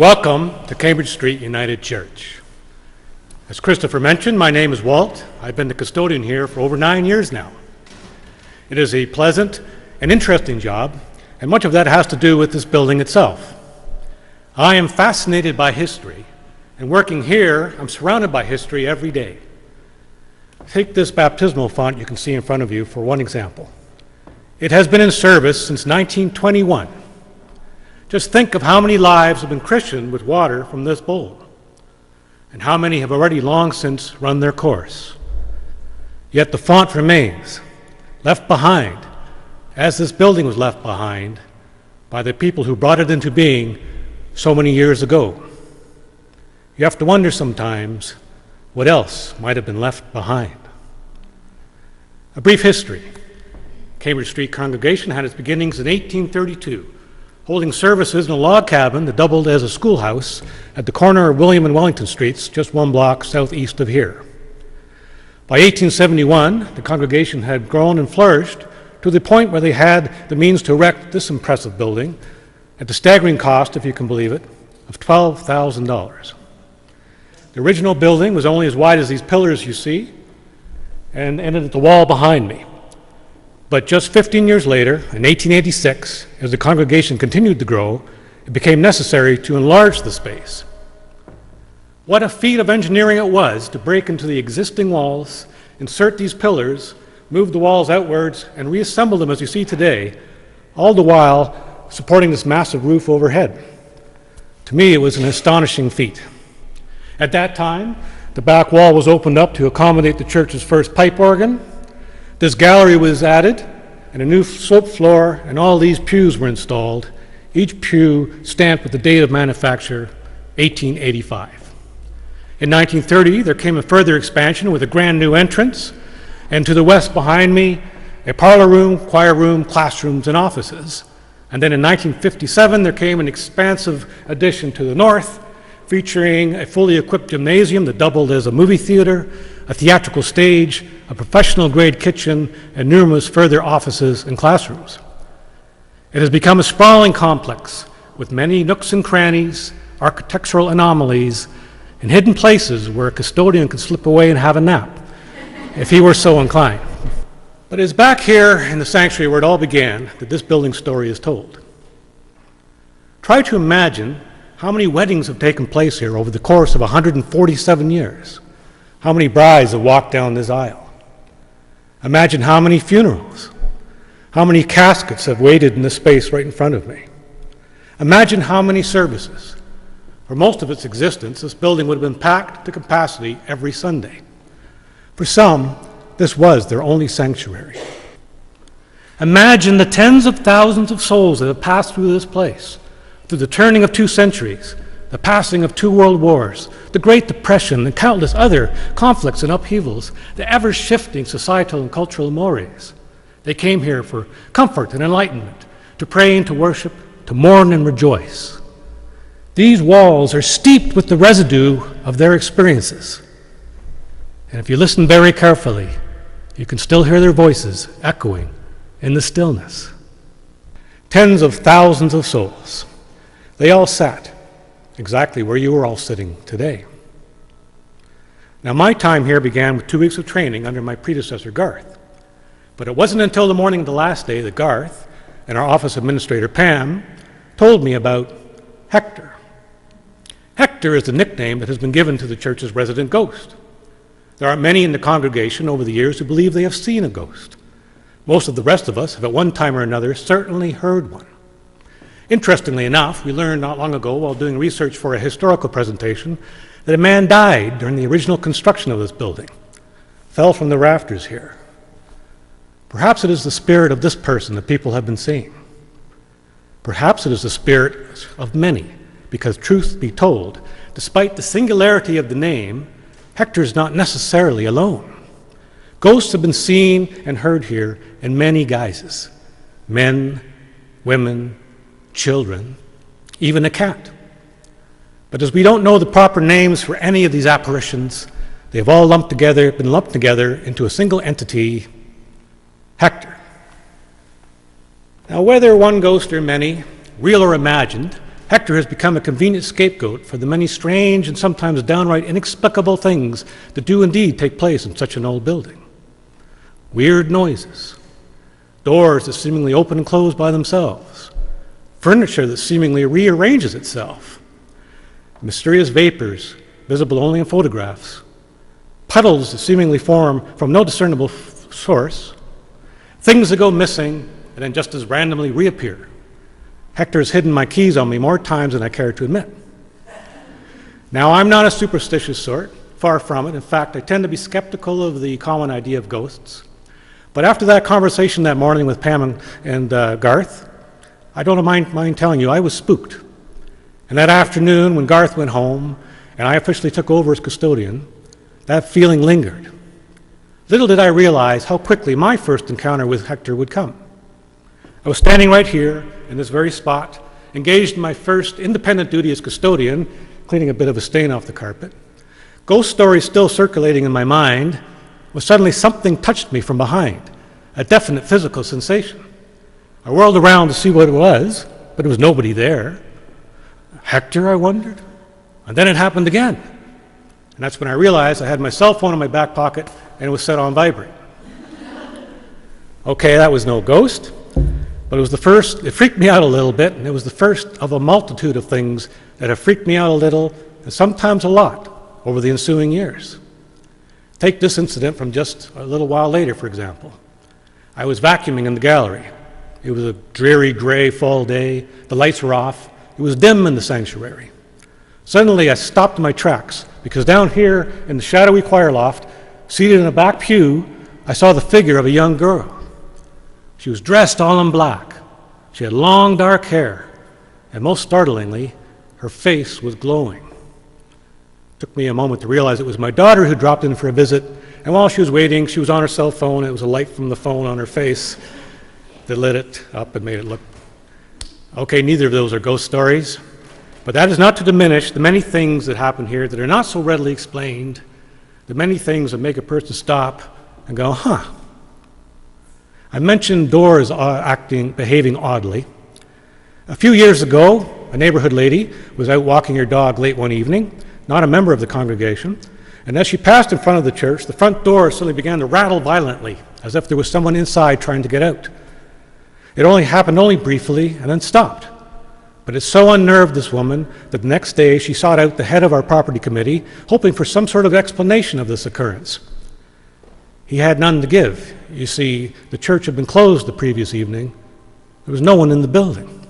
Welcome to Cambridge Street United Church. As Christopher mentioned, my name is Walt. I've been the custodian here for over 9 years now. It is a pleasant and interesting job, and much of that has to do with this building itself. I am fascinated by history, and working here, I'm surrounded by history every day. Take this baptismal font you can see in front of you for one example. It has been in service since 1921. Just think of how many lives have been christened with water from this bowl, and how many have already long since run their course. Yet the font remains, left behind, as this building was left behind by the people who brought it into being so many years ago. You have to wonder sometimes what else might have been left behind. A brief history. Cambridge Street congregation had its beginnings in 1832, holding services in a log cabin that doubled as a schoolhouse at the corner of William and Wellington Streets, just 1 block southeast of here. By 1871, the congregation had grown and flourished to the point where they had the means to erect this impressive building at the staggering cost, if you can believe it, of $12,000. The original building was only as wide as these pillars you see and ended at the wall behind me. But just 15 years later, in 1886, as the congregation continued to grow, it became necessary to enlarge the space. What a feat of engineering it was to break into the existing walls, insert these pillars, move the walls outwards, and reassemble them as you see today, all the while supporting this massive roof overhead. To me, it was an astonishing feat. At that time, the back wall was opened up to accommodate the church's first pipe organ. This gallery was added, and a new sloped floor, and all these pews were installed, each pew stamped with the date of manufacture, 1885. In 1930, there came a further expansion with a grand new entrance, and to the west behind me, a parlor room, choir room, classrooms, and offices. And then in 1957, there came an expansive addition to the north, featuring a fully equipped gymnasium that doubled as a movie theater, a theatrical stage, a professional-grade kitchen, and numerous further offices and classrooms. It has become a sprawling complex with many nooks and crannies, architectural anomalies, and hidden places where a custodian could slip away and have a nap, if he were so inclined. But it is back here in the sanctuary where it all began that this building story is told. Try to imagine how many weddings have taken place here over the course of 147 years. How many brides have walked down this aisle? Imagine how many funerals, how many caskets have waited in this space right in front of me. Imagine how many services. For most of its existence, this building would have been packed to capacity every Sunday. For some, this was their only sanctuary. Imagine the tens of thousands of souls that have passed through this place, through the turning of 2 centuries, the passing of 2 world wars, the Great Depression, and countless other conflicts and upheavals, the ever-shifting societal and cultural mores. They came here for comfort and enlightenment, to pray and to worship, to mourn and rejoice. These walls are steeped with the residue of their experiences. And if you listen very carefully, you can still hear their voices echoing in the stillness. Tens of thousands of souls. They all sat exactly where you are all sitting today. Now, my time here began with 2 weeks of training under my predecessor, Garth. But it wasn't until the morning of the last day that Garth and our office administrator, Pam, told me about Hector. Hector is the nickname that has been given to the church's resident ghost. There are many in the congregation over the years who believe they have seen a ghost. Most of the rest of us have at one time or another certainly heard one. Interestingly enough, we learned not long ago while doing research for a historical presentation that a man died during the original construction of this building, fell from the rafters here. Perhaps it is the spirit of this person that people have been seeing. Perhaps it is the spirit of many, because truth be told, despite the singularity of the name, Hector is not necessarily alone. Ghosts have been seen and heard here in many guises: men, women, children, even a cat. But as we don't know the proper names for any of these apparitions, they have all been lumped together into a single entity, Hector. Now, whether one ghost or many, real or imagined, Hector has become a convenient scapegoat for the many strange and sometimes downright inexplicable things that do indeed take place in such an old building. Weird noises, doors that seemingly open and close by themselves, furniture that seemingly rearranges itself, mysterious vapors visible only in photographs, puddles that seemingly form from no discernible source, things that go missing and then just as randomly reappear. Hector has hidden my keys on me more times than I care to admit. Now, I'm not a superstitious sort, far from it. In fact, I tend to be skeptical of the common idea of ghosts. But after that conversation that morning with Pam and Garth, I don't mind telling you, I was spooked. And that afternoon, when Garth went home and I officially took over as custodian, that feeling lingered. Little did I realize how quickly my first encounter with Hector would come. I was standing right here in this very spot, engaged in my first independent duty as custodian, cleaning a bit of a stain off the carpet. Ghost stories still circulating in my mind, when suddenly something touched me from behind, a definite physical sensation. I whirled around to see what it was, but there was nobody there. Hector, I wondered. And then it happened again. And that's when I realized I had my cell phone in my back pocket and it was set on vibrate. Okay, that was no ghost. But it was the first, it freaked me out a little bit, and it was the first of a multitude of things that have freaked me out a little, and sometimes a lot, over the ensuing years. Take this incident from just a little while later, for example. I was vacuuming in the gallery. It was a dreary gray fall day, the lights were off, it was dim in the sanctuary. Suddenly I stopped in my tracks, because down here in the shadowy choir loft, seated in a back pew, I saw the figure of a young girl. She was dressed all in black. She had long, dark hair, and most startlingly, her face was glowing. It took me a moment to realize it was my daughter who dropped in for a visit, and while she was waiting, she was on her cell phone. It was a light from the phone on her face that lit it up and made it look... Okay, neither of those are ghost stories, but that is not to diminish the many things that happen here that are not so readily explained, the many things that make a person stop and go, huh. I mentioned doors behaving oddly. A few years ago, a neighborhood lady was out walking her dog late one evening, not a member of the congregation, and as she passed in front of the church, the front door suddenly began to rattle violently, as if there was someone inside trying to get out. It only happened briefly and then stopped. But it so unnerved this woman that the next day she sought out the head of our property committee, hoping for some sort of explanation of this occurrence. He had none to give. You see, the church had been closed the previous evening. There was no one in the building.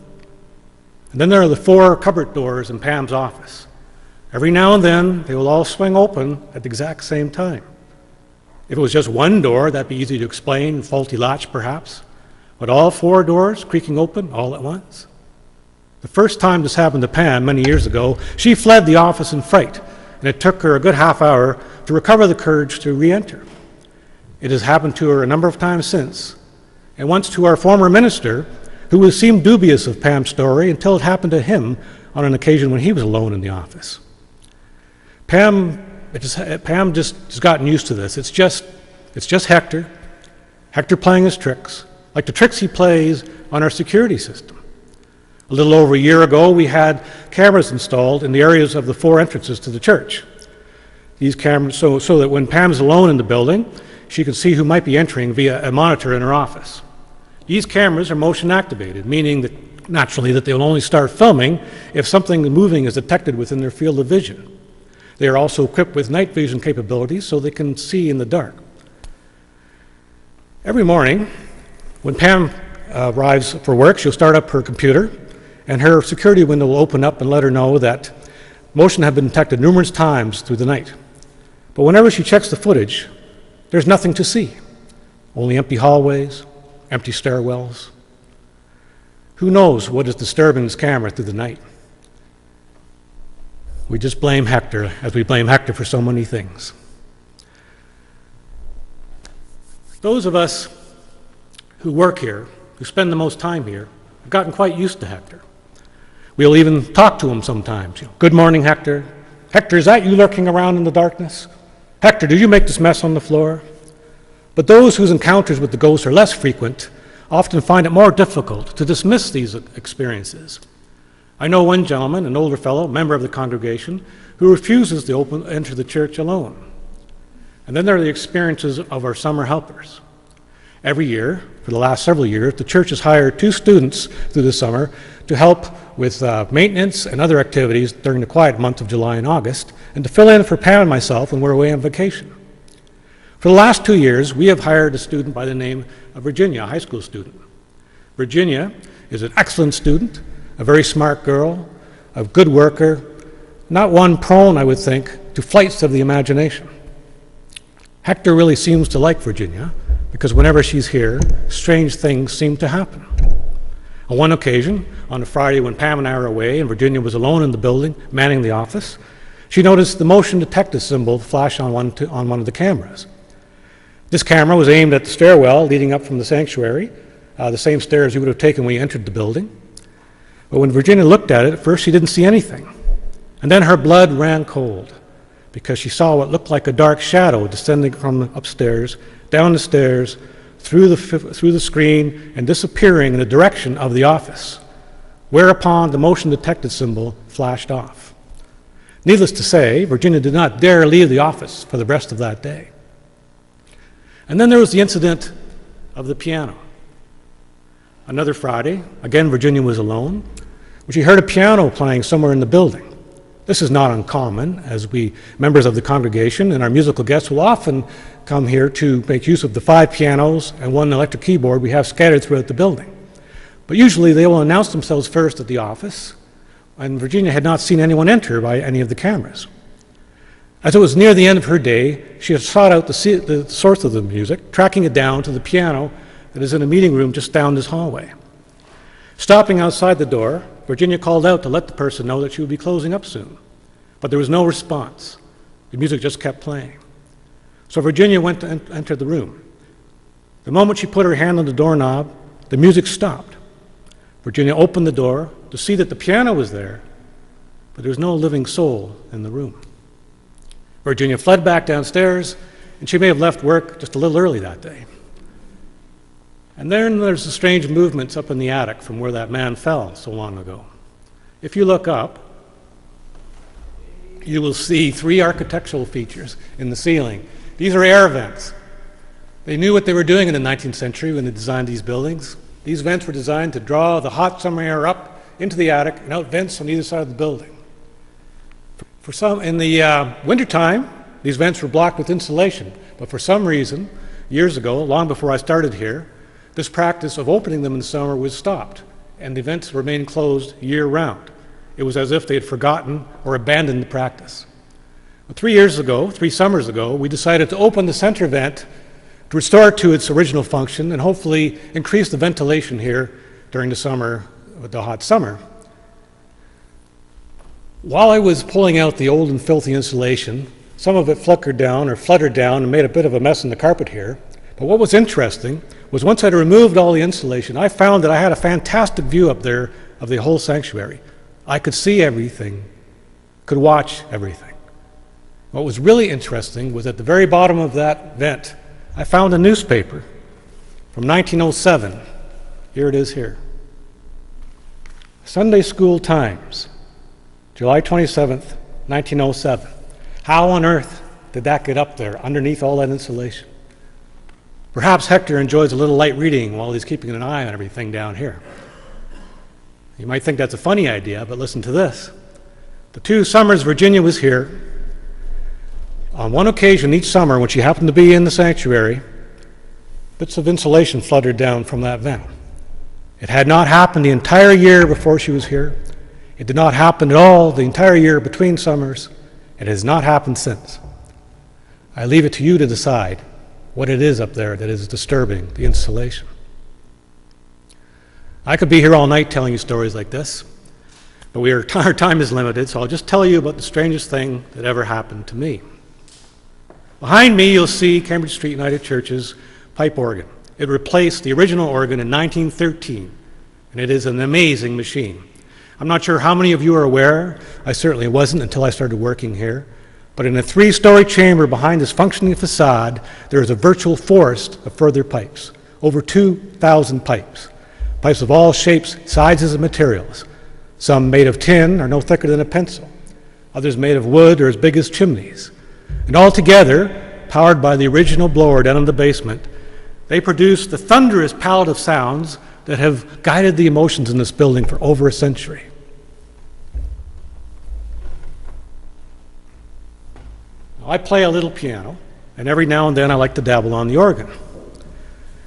And then there are the 4 cupboard doors in Pam's office. Every now and then, they will all swing open at the exact same time. If it was just one door, that'd be easy to explain, faulty latch perhaps. But all 4 doors creaking open all at once. The first time this happened to Pam many years ago, she fled the office in fright, and it took her a good half hour to recover the courage to re-enter. It has happened to her a number of times since, and once to our former minister, who seemed dubious of Pam's story until it happened to him on an occasion when he was alone in the office. Pam just has gotten used to this. It's just Hector playing his tricks, like the tricks he plays on our security system. A little over a year ago, we had cameras installed in the areas of the 4 entrances to the church. These cameras, so that when Pam's alone in the building, she can see who might be entering via a monitor in her office. These cameras are motion activated, meaning that naturally that they'll only start filming if something moving is detected within their field of vision. They are also equipped with night vision capabilities so they can see in the dark. Every morning, when Pam arrives for work, she'll start up her computer, and her security window will open up and let her know that motion had been detected numerous times through the night. But whenever she checks the footage, there's nothing to see. Only empty hallways, empty stairwells. Who knows what is disturbing this camera through the night? We just blame Hector, as we blame Hector for so many things. Those of us who work here, who spend the most time here, have gotten quite used to Hector. We'll even talk to him sometimes. Good morning, Hector. Hector, is that you lurking around in the darkness? Hector, did you make this mess on the floor? But those whose encounters with the ghosts are less frequent often find it more difficult to dismiss these experiences. I know one gentleman, an older fellow, member of the congregation, who refuses to enter the church alone. And then there are the experiences of our summer helpers. Every year, for the last several years, the church has hired 2 students through the summer to help with maintenance and other activities during the quiet month of July and August, and to fill in for Pam and myself when we're away on vacation. For the last 2 years, we have hired a student by the name of Virginia, a high school student. Virginia is an excellent student, a very smart girl, a good worker, not one prone, I would think, to flights of the imagination. Hector really seems to like Virginia, because whenever she's here, strange things seem to happen. On one occasion, on a Friday when Pam and I were away and Virginia was alone in the building, manning the office, she noticed the motion detector symbol flash on one of the cameras. This camera was aimed at the stairwell leading up from the sanctuary, the same stairs you would have taken when you entered the building. But when Virginia looked at it, at first she didn't see anything. And then her blood ran cold, because she saw what looked like a dark shadow descending from upstairs, down the stairs, through the screen, and disappearing in the direction of the office, whereupon the motion detected symbol flashed off. Needless to say, Virginia did not dare leave the office for the rest of that day. And then there was the incident of the piano. Another Friday, again Virginia was alone, when she heard a piano playing somewhere in the building. This is not uncommon, as we, members of the congregation and our musical guests, will often come here to make use of the 5 pianos and 1 electric keyboard we have scattered throughout the building. But usually they will announce themselves first at the office, and Virginia had not seen anyone enter by any of the cameras. As it was near the end of her day, she had sought out the source of the music, tracking it down to the piano that is in a meeting room just down this hallway. Stopping outside the door, Virginia called out to let the person know that she would be closing up soon. But there was no response. The music just kept playing. So Virginia went to enter the room. The moment she put her hand on the doorknob, the music stopped. Virginia opened the door to see that the piano was there, but there was no living soul in the room. Virginia fled back downstairs, and she may have left work just a little early that day. And then there's the strange movements up in the attic from where that man fell so long ago. If you look up, you will see 3 architectural features in the ceiling. These are air vents. They knew what they were doing in the 19th century when they designed these buildings. These vents were designed to draw the hot summer air up into the attic and out vents on either side of the building. For some, in the wintertime, these vents were blocked with insulation, but for some reason, years ago, long before I started here, this practice of opening them in the summer was stopped, and the vents remained closed year-round. It was as if they had forgotten or abandoned the practice. But 3 summers ago, we decided to open the center vent to restore it to its original function and hopefully increase the ventilation here during the summer, the hot summer. While I was pulling out the old and filthy insulation, some of it fluttered down and made a bit of a mess in the carpet here. But what was interesting was once I'd removed all the insulation, I found that I had a fantastic view up there of the whole sanctuary. I could see everything, could watch everything. What was really interesting was at the very bottom of that vent, I found a newspaper from 1907. Here it is here. Sunday School Times, July 27th, 1907. How on earth did that get up there underneath all that insulation? Perhaps Hector enjoys a little light reading while he's keeping an eye on everything down here. You might think that's a funny idea, but listen to this. The 2 summers Virginia was here, on one occasion each summer when she happened to be in the sanctuary, bits of insulation fluttered down from that vent. It had not happened the entire year before she was here. It did not happen at all the entire year between summers. It has not happened since. I leave it to you to decide what it is up there that is disturbing the insulation. I could be here all night telling you stories like this, but our time is limited, so I'll just tell you about the strangest thing that ever happened to me. Behind me, you'll see Cambridge Street United Church's pipe organ. It replaced the original organ in 1913, and it is an amazing machine. I'm not sure how many of you are aware, I certainly wasn't until I started working here, but in a 3-story chamber behind this functioning facade, there is a virtual forest of further pipes, over 2,000 pipes. Pipes of all shapes, sizes, and materials. Some made of tin are no thicker than a pencil. Others made of wood are as big as chimneys. And all together, powered by the original blower down in the basement, they produce the thunderous palette of sounds that have guided the emotions in this building for over a century. I play a little piano, and every now and then I like to dabble on the organ.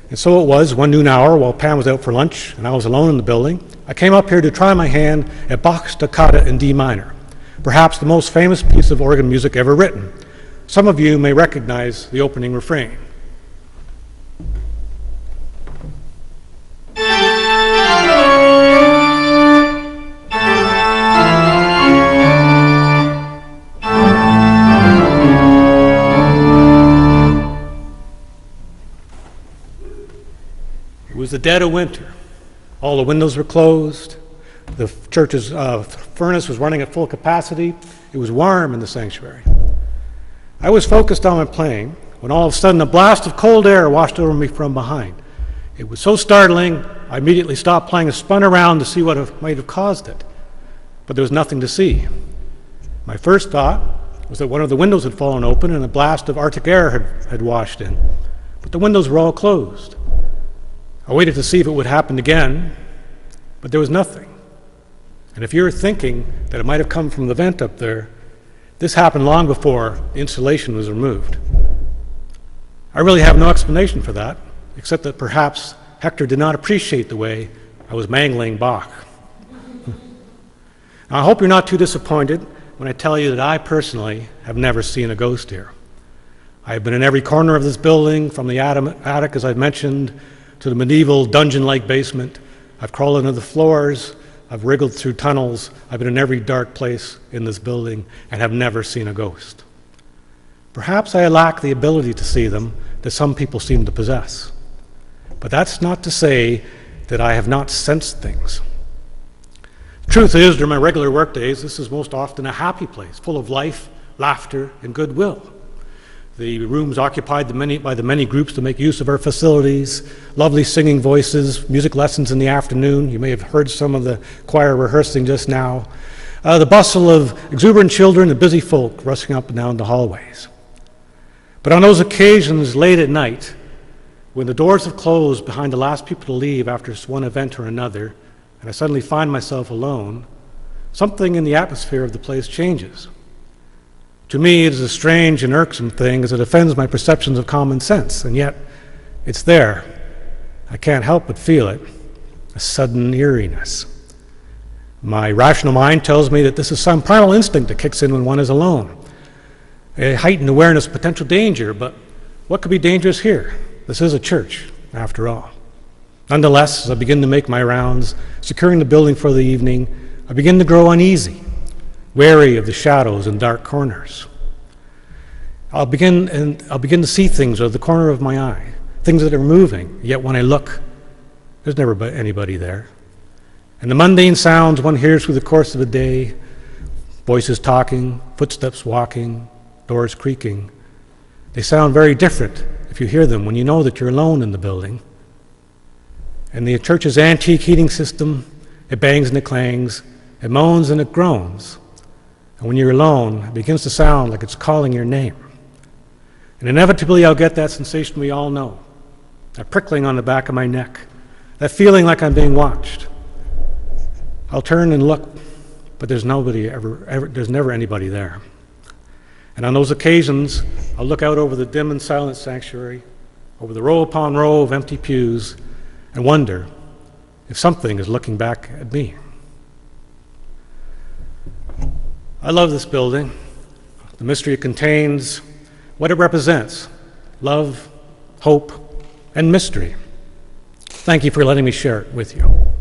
And so it was one noon hour while Pam was out for lunch and I was alone in the building, I came up here to try my hand at Bach's Toccata in D minor, perhaps the most famous piece of organ music ever written. Some of you may recognize the opening refrain. It was the dead of winter. All the windows were closed. The church's furnace was running at full capacity. It was warm in the sanctuary. I was focused on my playing when all of a sudden a blast of cold air washed over me from behind. It was so startling, I immediately stopped playing and spun around to see what might have caused it. But there was nothing to see. My first thought was that one of the windows had fallen open and a blast of Arctic air had washed in. But the windows were all closed. I waited to see if it would happen again, but there was nothing. And if you're thinking that it might have come from the vent up there, this happened long before the insulation was removed. I really have no explanation for that, except that perhaps Hector did not appreciate the way I was mangling Bach. Now, I hope you're not too disappointed when I tell you that I personally have never seen a ghost here. I have been in every corner of this building, from the attic, as I've mentioned, to the medieval dungeon-like basement. I've crawled under the floors, I've wriggled through tunnels, I've been in every dark place in this building and have never seen a ghost. Perhaps I lack the ability to see them that some people seem to possess. But that's not to say that I have not sensed things. The truth is, during my regular work days, this is most often a happy place, full of life, laughter, and goodwill. The rooms occupied by the many groups to make use of our facilities, lovely singing voices, music lessons in the afternoon. You may have heard some of the choir rehearsing just now. The bustle of exuberant children and busy folk rushing up and down the hallways. But on those occasions late at night, when the doors have closed behind the last people to leave after one event or another, and I suddenly find myself alone, something in the atmosphere of the place changes. To me, it is a strange and irksome thing as it offends my perceptions of common sense, and yet it's there. I can't help but feel it, a sudden eeriness. My rational mind tells me that this is some primal instinct that kicks in when one is alone, a heightened awareness of potential danger, but what could be dangerous here? This is a church, after all. Nonetheless, as I begin to make my rounds, securing the building for the evening, I begin to grow uneasy, wary of the shadows and dark corners. I'll begin to see things out of the corner of my eye, things that are moving, yet when I look, there's never anybody there. And the mundane sounds one hears through the course of a day, voices talking, footsteps walking, doors creaking, they sound very different if you hear them when you know that you're alone in the building. And the church's antique heating system, it bangs and it clangs, it moans and it groans. And when you're alone, it begins to sound like it's calling your name. And inevitably, I'll get that sensation we all know, that prickling on the back of my neck, that feeling like I'm being watched. I'll turn and look, but there's never anybody there. And on those occasions, I'll look out over the dim and silent sanctuary, over the row upon row of empty pews, and wonder if something is looking back at me. I love this building, the mystery it contains, what it represents, love, hope, and mystery. Thank you for letting me share it with you.